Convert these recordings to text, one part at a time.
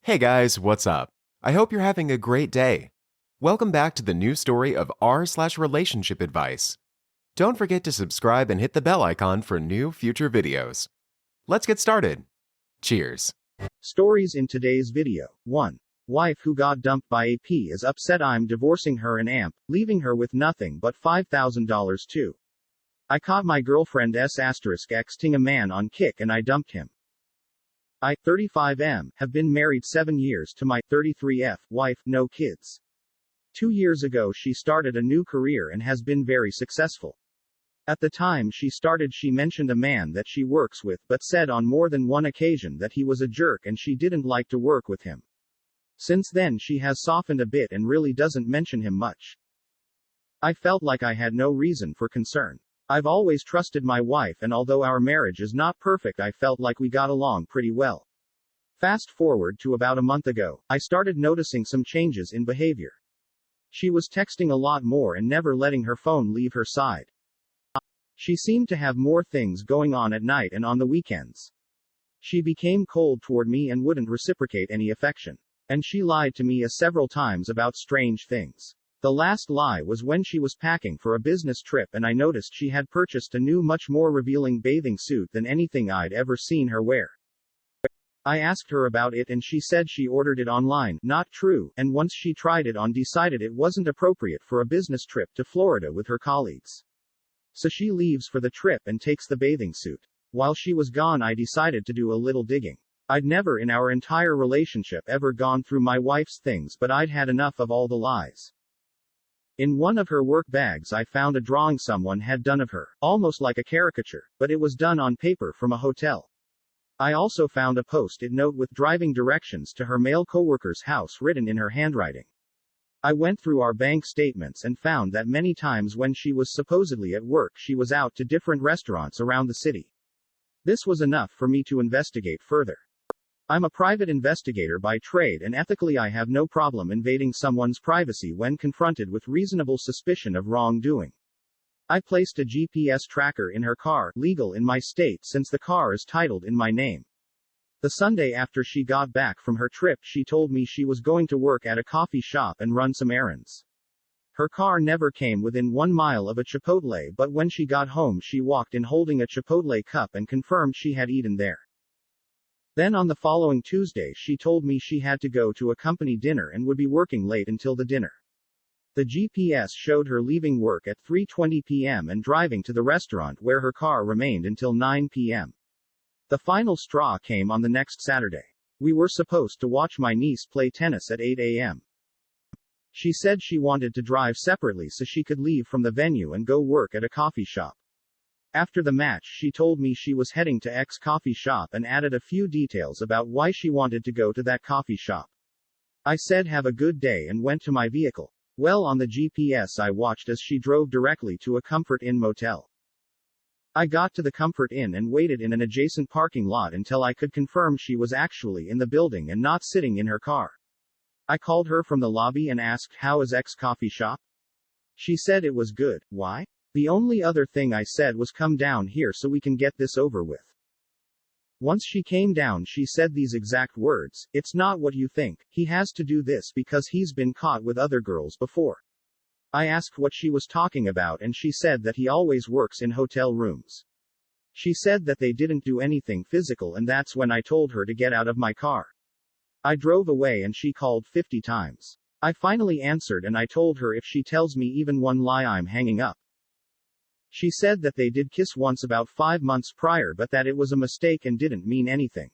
Hey guys, what's up? I hope you're having a great day. Welcome back to the new story of r/relationship advice. Don't forget to subscribe and hit the bell icon for new future videos. Let's get started. Cheers. Stories in today's video. 1. Wife who got dumped by AP is upset I'm divorcing her and leaving her with nothing but $5,000 too. I caught my girlfriend xing a man on Kik and I dumped him. I, 35M, have been married 7 years to my 33F wife, no kids. 2 years ago she started a new career and has been very successful. At the time she started she mentioned a man that she works with but said on more than one occasion that he was a jerk and she didn't like to work with him. Since then she has softened a bit and really doesn't mention him much. I felt like I had no reason for concern. I've always trusted my wife and although our marriage is not perfect I felt like we got along pretty well. Fast forward to about a month ago, I started noticing some changes in behavior. She was texting a lot more and never letting her phone leave her side. She seemed to have more things going on at night and on the weekends. She became cold toward me and wouldn't reciprocate any affection. And she lied to me several times about strange things. The last lie was when she was packing for a business trip and I noticed she had purchased a new much more revealing bathing suit than anything I'd ever seen her wear. I asked her about it and she said she ordered it online, not true, and once she tried it on decided it wasn't appropriate for a business trip to Florida with her colleagues. So she leaves for the trip and takes the bathing suit. While she was gone I decided to do a little digging. I'd never in our entire relationship ever gone through my wife's things but I'd had enough of all the lies. In one of her work bags I found a drawing someone had done of her, almost like a caricature, but it was done on paper from a hotel. I also found a post-it note with driving directions to her male coworker's house written in her handwriting. I went through our bank statements and found that many times when she was supposedly at work she was out to different restaurants around the city. This was enough for me to investigate further. I'm a private investigator by trade and ethically I have no problem invading someone's privacy when confronted with reasonable suspicion of wrongdoing. I placed a GPS tracker in her car, legal in my state since the car is titled in my name. The Sunday after she got back from her trip she told me she was going to work at a coffee shop and run some errands. Her car never came within 1 mile of a Chipotle but when she got home she walked in holding a Chipotle cup and confirmed she had eaten there. Then on the following Tuesday she told me she had to go to a company dinner and would be working late until the dinner. The GPS showed her leaving work at 3:20 p.m. and driving to the restaurant where her car remained until 9 p.m. The final straw came on the next Saturday. We were supposed to watch my niece play tennis at 8 a.m. She said she wanted to drive separately so she could leave from the venue and go work at a coffee shop. After the match she told me she was heading to X coffee shop and added a few details about why she wanted to go to that coffee shop. I said have a good day and went to my vehicle. Well on the GPS I watched as she drove directly to a Comfort Inn motel. I got to the Comfort Inn and waited in an adjacent parking lot until I could confirm she was actually in the building and not sitting in her car. I called her from the lobby and asked how is X coffee shop? She said it was good. Why? The only other thing I said was come down here so we can get this over with. Once she came down she said these exact words, it's not what you think, he has to do this because he's been caught with other girls before. I asked what she was talking about and she said that he always works in hotel rooms. She said that they didn't do anything physical and that's when I told her to get out of my car. I drove away and she called 50 times. I finally answered and I told her if she tells me even one lie I'm hanging up. She said that they did kiss once about 5 months prior but that it was a mistake and didn't mean anything.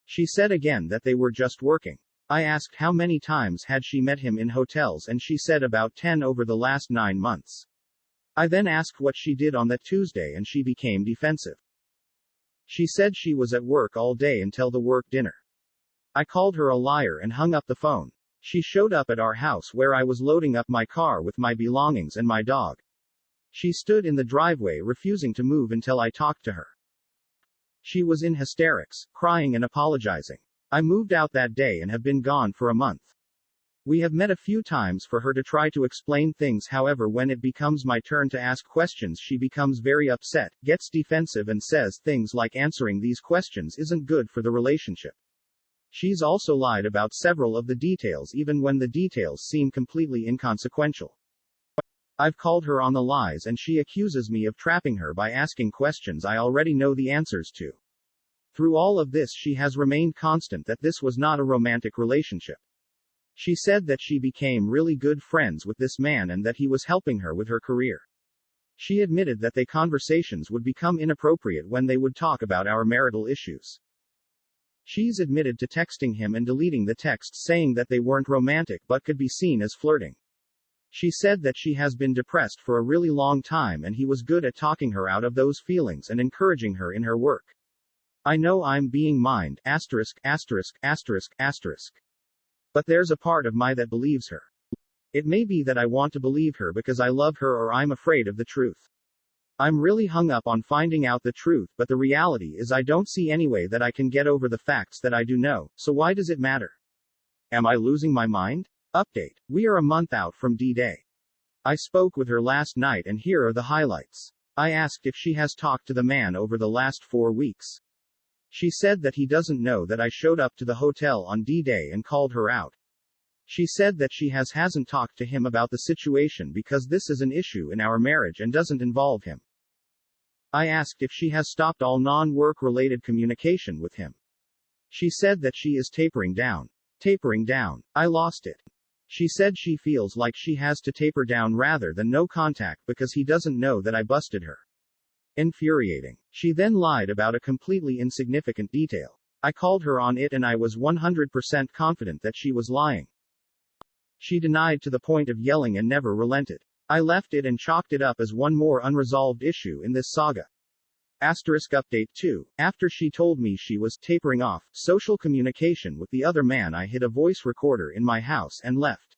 She said again that they were just working. I asked how many times had she met him in hotels and she said about 10 over the last 9 months. I then asked what she did on that Tuesday and she became defensive. She said she was at work all day until the work dinner. I called her a liar and hung up the phone. She showed up at our house where I was loading up my car with my belongings and my dog. She stood in the driveway refusing to move until I talked to her. She was in hysterics, crying and apologizing. I moved out that day and have been gone for a month. We have met a few times for her to try to explain things, however when it becomes my turn to ask questions she becomes very upset, gets defensive and says things like answering these questions isn't good for the relationship. She's also lied about several of the details even when the details seem completely inconsequential. I've called her on the lies and she accuses me of trapping her by asking questions I already know the answers to. Through all of this she has remained constant that this was not a romantic relationship. She said that she became really good friends with this man and that he was helping her with her career. She admitted that their conversations would become inappropriate when they would talk about our marital issues. She's admitted to texting him and deleting the texts saying that they weren't romantic but could be seen as flirting. She said that she has been depressed for a really long time and he was good at talking her out of those feelings and encouraging her in her work. I know I'm being mined, asterisk, asterisk, asterisk, asterisk. But there's a part of me that believes her. It may be that I want to believe her because I love her or I'm afraid of the truth. I'm really hung up on finding out the truth, but the reality is I don't see any way that I can get over the facts that I do know, so why does it matter? Am I losing my mind? Update. We are a month out from D-Day. I spoke with her last night and here are the highlights. I asked if she has talked to the man over the last 4 weeks. She said that he doesn't know that I showed up to the hotel on D-Day and called her out. She said that she hasn't talked to him about the situation because this is an issue in our marriage and doesn't involve him. I asked if she has stopped all non-work related communication with him. She said that she is tapering down. Tapering down. I lost it. She said she feels like she has to taper down rather than no contact because he doesn't know that I busted her. Infuriating. She then lied about a completely insignificant detail. I called her on it and I was 100% confident that she was lying. She denied to the point of yelling and never relented. I left it and chalked it up as one more unresolved issue in this saga. Asterisk update 2. After she told me she was tapering off social communication with the other man, I hid a voice recorder in my house and left.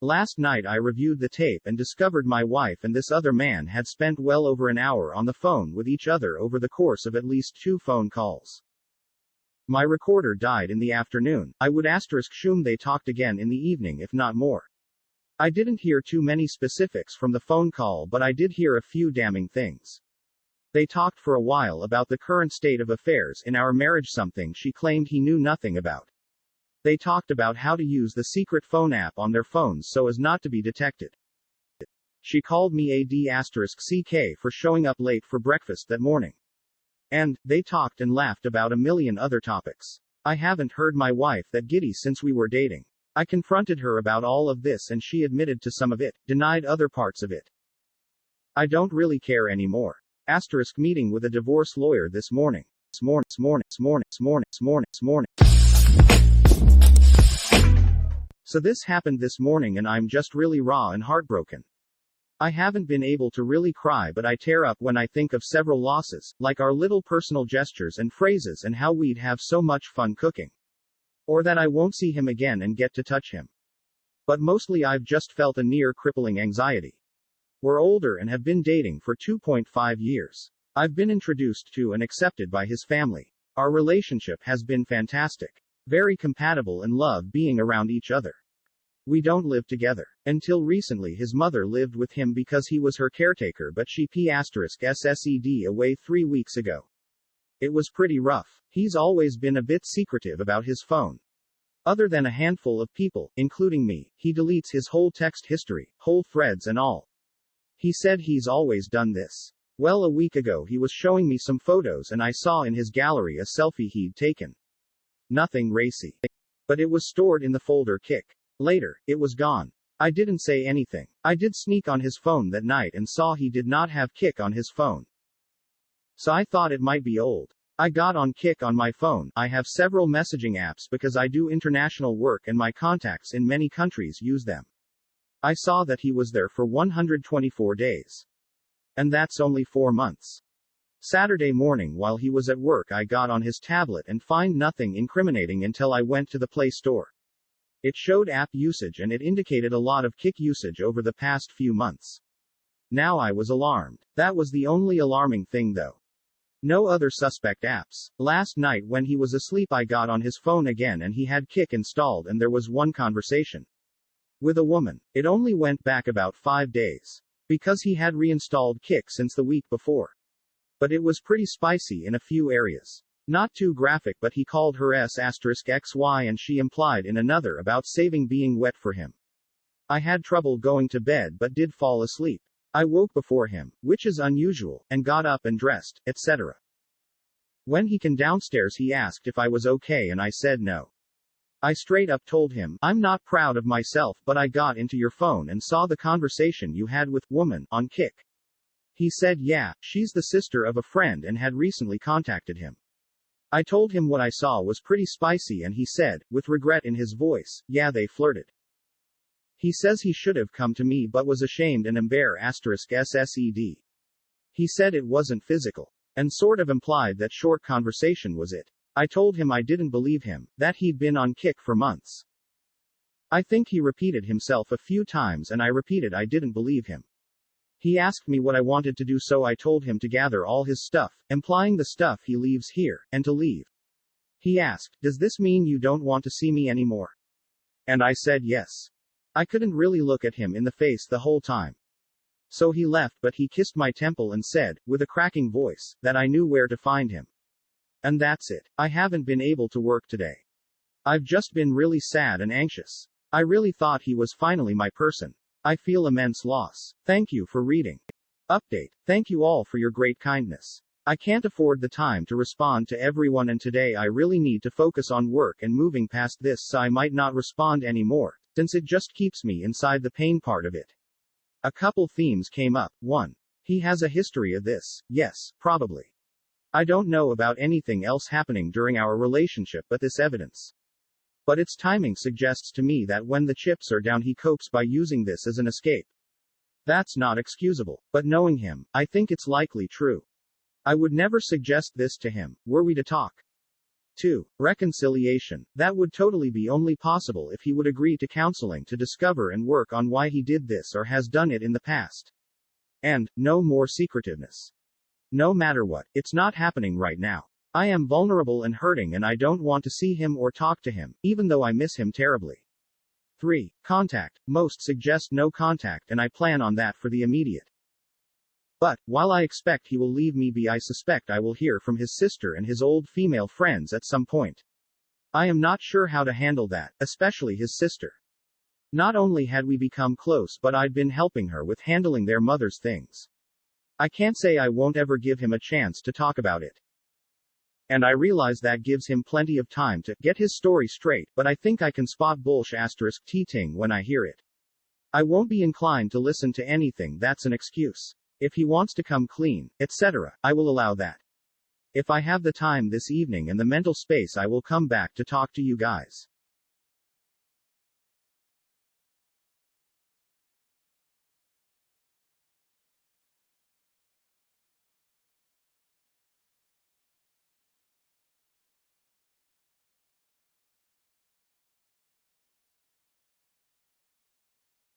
Last night I reviewed the tape and discovered my wife and this other man had spent well over an hour on the phone with each other over the course of at least 2 phone calls. My recorder died in the afternoon. I would assume they talked again in the evening if not more. I didn't hear too many specifics from the phone call, but I did hear a few damning things. They talked for a while about the current state of affairs in our marriage, something she claimed he knew nothing about. They talked about how to use the secret phone app on their phones so as not to be detected. She called me *CK for showing up late for breakfast that morning. And they talked and laughed about a million other topics. I haven't heard my wife that giddy since we were dating. I confronted her about all of this and she admitted to some of it, denied other parts of it. I don't really care anymore. Meeting with a divorce lawyer this morning. So this happened this morning and I'm just really raw and heartbroken. I haven't been able to really cry, but I tear up when I think of several losses, like our little personal gestures and phrases and how we'd have so much fun cooking. Or that I won't see him again and get to touch him. But mostly I've just felt a near crippling anxiety. We're older and have been dating for 2.5 years. I've been introduced to and accepted by his family. Our relationship has been fantastic. Very compatible and love being around each other. We don't live together. Until recently his mother lived with him because he was her caretaker, but she *SSED away 3 weeks ago. It was pretty rough. He's always been a bit secretive about his phone. Other than a handful of people, including me, he deletes his whole text history, whole threads and all. He said he's always done this. Well, a week ago he was showing me some photos and I saw in his gallery a selfie he'd taken. Nothing racy. But it was stored in the folder Kik. Later, it was gone. I didn't say anything. I did sneak on his phone that night and saw he did not have Kik on his phone. So I thought it might be old. I got on Kik on my phone. I have several messaging apps because I do international work and my contacts in many countries use them. I saw that he was there for 124 days. And that's only 4 months. Saturday morning while he was at work I got on his tablet and find nothing incriminating until I went to the Play Store. It showed app usage and it indicated a lot of Kik usage over the past few months. Now I was alarmed. That was the only alarming thing though. No other suspect apps. Last night when he was asleep I got on his phone again and he had Kik installed and there was one conversation. With a woman. It only went back about 5 days. Because he had reinstalled Kik since the week before. But it was pretty spicy in a few areas. Not too graphic, but he called her S**XY and she implied in another about saving being wet for him. I had trouble going to bed but did fall asleep. I woke before him, which is unusual, and got up and dressed, etc. When he came downstairs he asked if I was okay and I said no. I straight up told him, I'm not proud of myself but I got into your phone and saw the conversation you had with woman on Kik. He said yeah, she's the sister of a friend and had recently contacted him. I told him what I saw was pretty spicy and he said, with regret in his voice, yeah they flirted. He says he should have come to me but was ashamed and *SSED. He said it wasn't physical. And sort of implied that short conversation was it. I told him I didn't believe him, that he'd been on Kik for months. I think he repeated himself a few times and I repeated I didn't believe him. He asked me what I wanted to do so I told him to gather all his stuff, implying the stuff he leaves here, and to leave. He asked, does this mean you don't want to see me anymore? And I said yes. I couldn't really look at him in the face the whole time. So he left but he kissed my temple and said, with a cracking voice, that I knew where to find him. And that's it. I haven't been able to work today. I've just been really sad and anxious. I really thought he was finally my person. I feel immense loss. Thank you for reading. Update. Thank you all for your great kindness. I can't afford the time to respond to everyone and today I really need to focus on work and moving past this so I might not respond anymore, since it just keeps me inside the pain part of it. A couple themes came up. 1. He has a history of this. Yes, probably. I don't know about anything else happening during our relationship but this evidence. But its timing suggests to me that when the chips are down he copes by using this as an escape. That's not excusable, but knowing him, I think it's likely true. I would never suggest this to him, were we to talk. 2. Reconciliation. That would totally be only possible if he would agree to counseling to discover and work on why he did this or has done it in the past. And, no more secretiveness. No matter what, it's not happening right now. I am vulnerable and hurting and I don't want to see him or talk to him, even though I miss him terribly. 3. Contact. Most suggest no contact and I plan on that for the immediate. But, while I expect he will leave me be, I suspect I will hear from his sister and his old female friends at some point. I am not sure how to handle that, especially his sister. Not only had we become close but I'd been helping her with handling their mother's things. I can't say I won't ever give him a chance to talk about it. And I realize that gives him plenty of time to get his story straight, but I think I can spot *T-ting when I hear it. I won't be inclined to listen to anything that's an excuse. If he wants to come clean, etc., I will allow that. If I have the time this evening and the mental space I will come back to talk to you guys.